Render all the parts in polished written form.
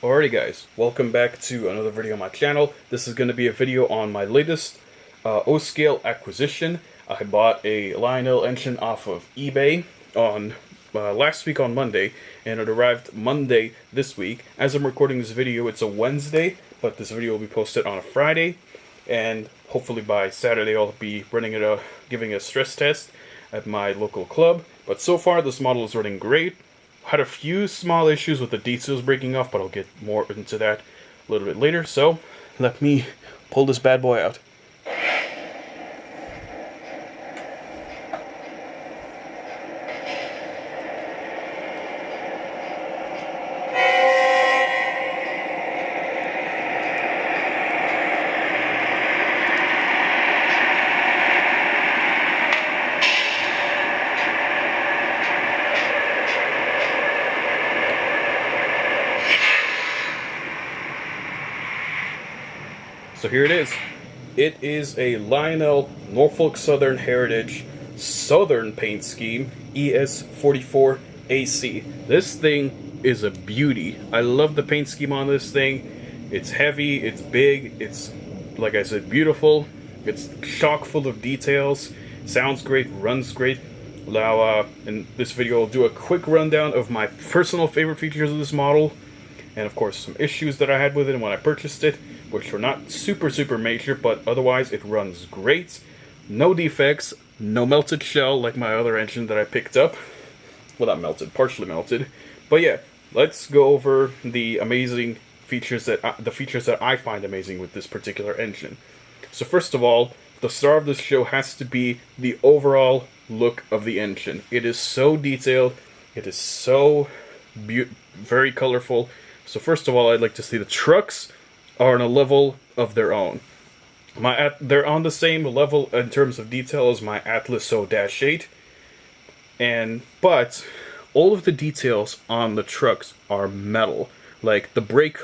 Alrighty guys, welcome back to another video on my channel. This is going to be a video on my latest O-scale acquisition. I bought a Lionel engine off of eBay on last week on Monday, and it arrived Monday this week. As I'm recording this video, it's a Wednesday, but this video will be posted on a Friday, and hopefully by Saturday I'll be giving a stress test at my local club. But so far this model is running great. Had a few small issues with the details breaking off, but I'll get more into that a little bit later. So let me pull this bad boy out. So here it is. It is a Lionel Norfolk Southern Heritage Southern paint scheme ES44AC. This thing is a beauty. I love the paint scheme on this thing. It's heavy, it's big, it's, like I said, beautiful. It's chock full of details. Sounds great, runs great. Now, in this video, I'll do a quick rundown of my personal favorite features of this model, and of course some issues that I had with it when I purchased it, which were not super major, but otherwise it runs great. No defects, no melted shell like my other engine that I picked up. Well, not melted, partially melted. But yeah, let's go over the amazing features that I find amazing with this particular engine. So first of all, the star of this show has to be the overall look of the engine. It is so detailed, it is so very colorful. So first of all, I'd like to see the trucks are on a level of their own. They're on the same level in terms of detail as my Atlas O-8, but all of the details on the trucks are metal. Like the brake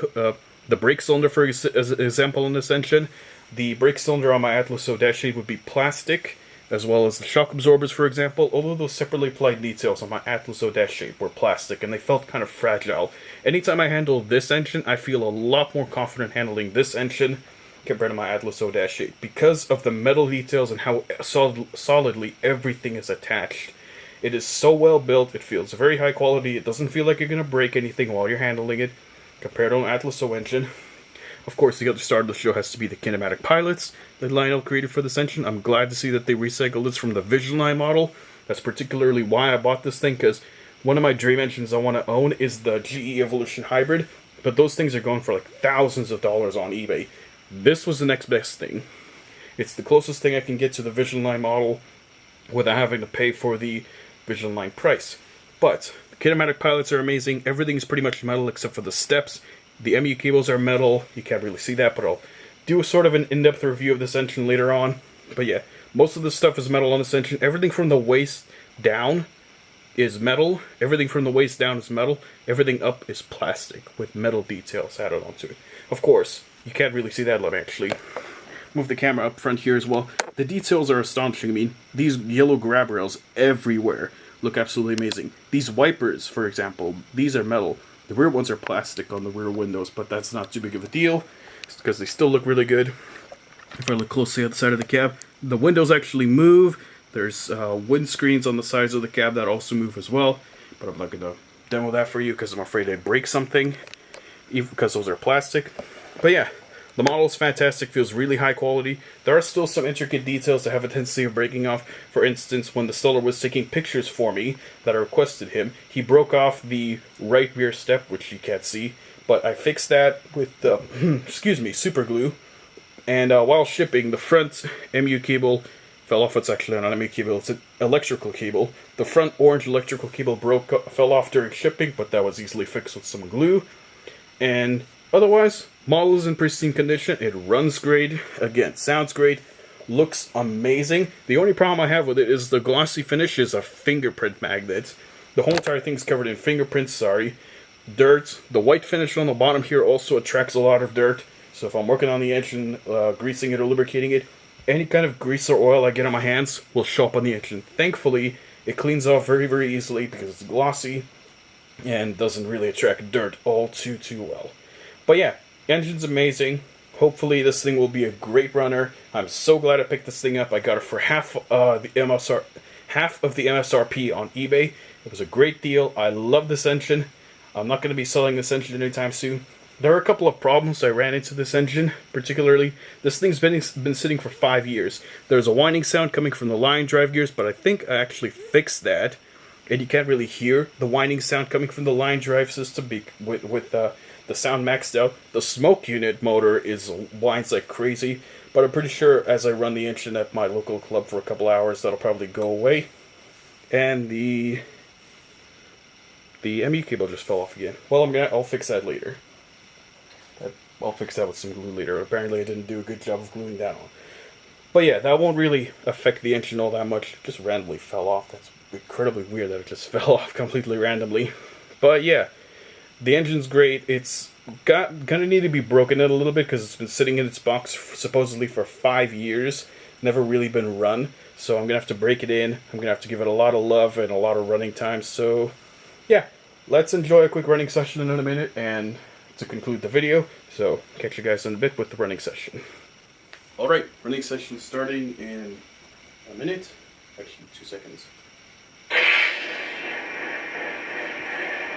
cylinder, for example, in this engine, the brake cylinder on my Atlas O-8 would be plastic, as well as the shock absorbers, for example. All of those separately applied details on my Atlas O-8 were plastic, and they felt kind of fragile. Anytime I handle this engine, I feel a lot more confident handling this engine compared to my Atlas O-8, because of the metal details and how solidly everything is attached. It is so well built, it feels very high quality, it doesn't feel like you're going to break anything while you're handling it, compared to an Atlas O engine. Of course, the other star of the show has to be the kinematic pilots that Lionel created for this engine. I'm glad to see that they recycled this from the Vision Line model. That's particularly why I bought this thing, because one of my dream engines I want to own is the GE Evolution Hybrid, but those things are going for like thousands of dollars on eBay. This was the next best thing. It's the closest thing I can get to the Vision Line model without having to pay for the Vision Line price. But the kinematic pilots are amazing. Everything's pretty much metal except for the steps. The MU cables are metal. You can't really see that, but I'll do a sort of an in-depth review of this engine later on. But yeah, most of the stuff is metal on this engine. Everything from the waist down is metal. Everything from the waist down is metal. Everything up is plastic with metal details added onto it. Of course, you can't really see that. Let me actually move the camera up front here as well. The details are astonishing. I mean, these yellow grab rails everywhere look absolutely amazing. These wipers, for example, these are metal. The rear ones are plastic on the rear windows, but that's not too big of a deal, because they still look really good. If I look closely at the side of the cab, the windows actually move. There's windscreens on the sides of the cab that also move as well, but I'm not going to demo that for you because I'm afraid I'd break something, even because those are plastic. But yeah, the model is fantastic, feels really high quality. There are still some intricate details that have a tendency of breaking off. For instance, when the steller was taking pictures for me that I requested him, he broke off the right rear step, which you can't see, but I fixed that with the, super glue. And while shipping, the front MU cable fell off. It's actually not an MU cable, it's an electrical cable. The front orange electrical cable fell off during shipping, but that was easily fixed with some glue. And otherwise, model is in pristine condition. It runs great. Again, sounds great. Looks amazing. The only problem I have with it is the glossy finish is a fingerprint magnet. The whole entire thing's covered in fingerprints, sorry. Dirt. The white finish on the bottom here also attracts a lot of dirt. So if I'm working on the engine, greasing it or lubricating it, any kind of grease or oil I get on my hands will show up on the engine. Thankfully, it cleans off very easily because it's glossy and doesn't really attract dirt all too well. But yeah, engine's amazing. Hopefully this thing will be a great runner. I'm so glad I picked this thing up. I got it for half of the MSRP on eBay. It was a great deal. I love this engine. I'm not going to be selling this engine anytime soon. There are a couple of problems I ran into this engine, particularly. This thing's been sitting for 5 years. There's a whining sound coming from the line drive gears, but I think I actually fixed that. And you can't really hear the whining sound coming from the line drive system with the sound maxed out. The smoke unit motor whines like crazy, but I'm pretty sure as I run the engine at my local club for a couple hours, that'll probably go away. And the MU cable just fell off again. Well, I'll fix that later. I'll fix that with some glue later. Apparently I didn't do a good job of gluing that on. But yeah, that won't really affect the engine all that much. It just randomly fell off. That's incredibly weird that it just fell off completely randomly. But yeah, the engine's great. It's gonna need to be broken in a little bit because it's been sitting in its box supposedly for 5 years. Never really been run. So I'm gonna have to break it in. I'm gonna have to give it a lot of love and a lot of running time. So yeah, let's enjoy a quick running session in a minute and to conclude the video. So catch you guys in a bit with the running session. Alright, running session starting in a minute. Actually, 2 seconds.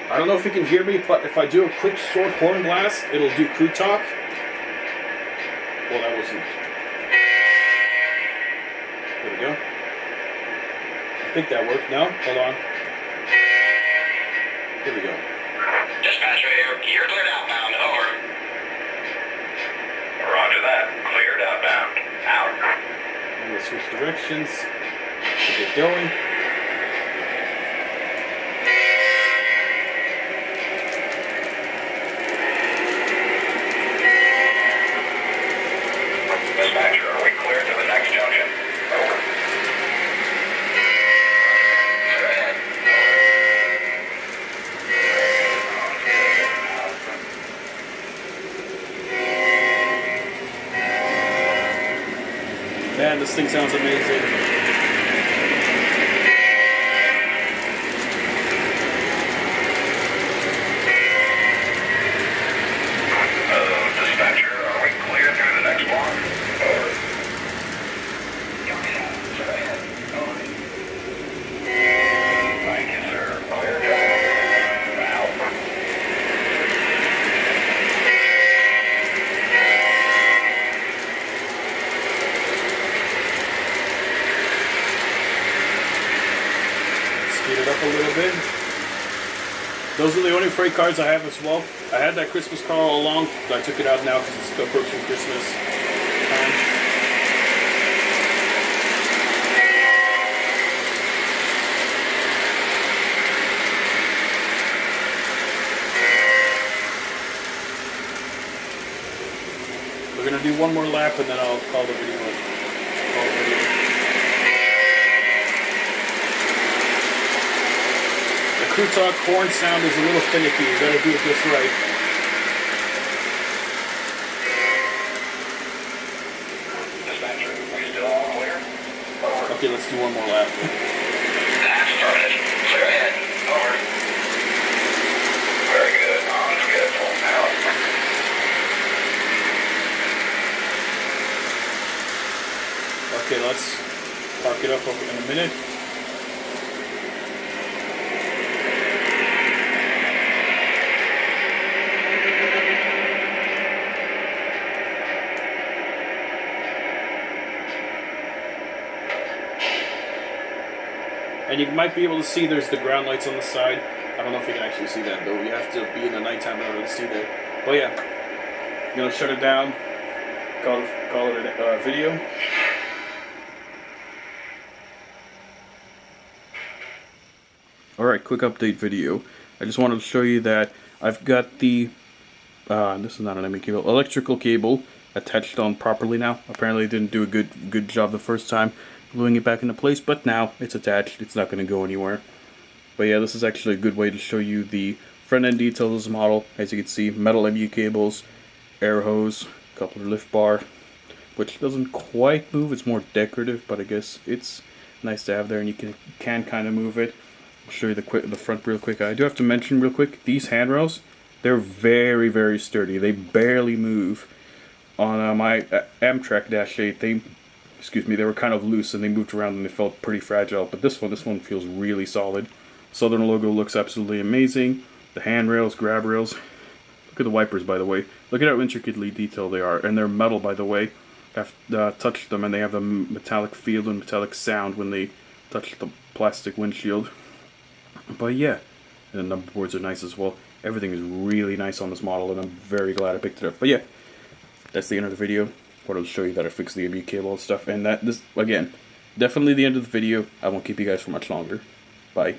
I don't know if you can hear me, but if I do a quick short horn blast, it'll do crew talk. Well, that wasn't. There we go. I think that worked. No? Hold on. Here we go. Dispatcher, you're cleared outbound. Over. Roger that. Cleared outbound. Out. I'm going to switch directions to get going. Dispatcher, are we clear to the next junction? Over. Go ahead. Man, this thing sounds amazing. Dispatcher, are we clear through the next one? Over. Go ahead. Over. Thank you, sir. Clear drive. Out. Speed it up a little bit. Those are the only freight cars I have as well. I had that Christmas car all along, but I took it out now because it's approaching Christmas time. We're gonna do one more lap and then I'll call the video. The crew talk horn sound is a little finicky. You gotta do it just right. Dispatcher, are you still all clear? Over. Okay, let's do one more lap. Lap started. Clear ahead. Over. Very good. On schedule. Out. Okay, let's park it up in a minute. And you might be able to see there's the ground lights on the side. I don't know if you can actually see that though. You have to be in the nighttime in order to see that. But yeah, I'm gonna shut it down. Call it a video. Alright, quick update video. I just wanted to show you that I've got the this is not an ME cable, electrical cable attached on properly now. Apparently it didn't do a good job the first time gluing it back into place, but now it's attached. It's not going to go anywhere. But yeah, this is actually a good way to show you the front end details of this model. As you can see, metal MU cables, air hose, coupler lift bar, which doesn't quite move. It's more decorative, but I guess it's nice to have there, and you can kind of move it. I'll show you the front real quick. I do have to mention real quick, these handrails, They're very, very sturdy. They barely move. On my Amtrak Dash 8, they were kind of loose and they moved around and they felt pretty fragile. But this one feels really solid. Southern logo looks absolutely amazing. The handrails, grab rails. Look at the wipers, by the way. Look at how intricately detailed they are. And they're metal, by the way. I've touched them and they have a metallic feel and metallic sound when they touch the plastic windshield. But yeah, and the number boards are nice as well. Everything is really nice on this model and I'm very glad I picked it up. But yeah, that's the end of the video. Wanted to show you that I fixed the AV cable and stuff. And this, again, definitely the end of the video. I won't keep you guys for much longer. Bye.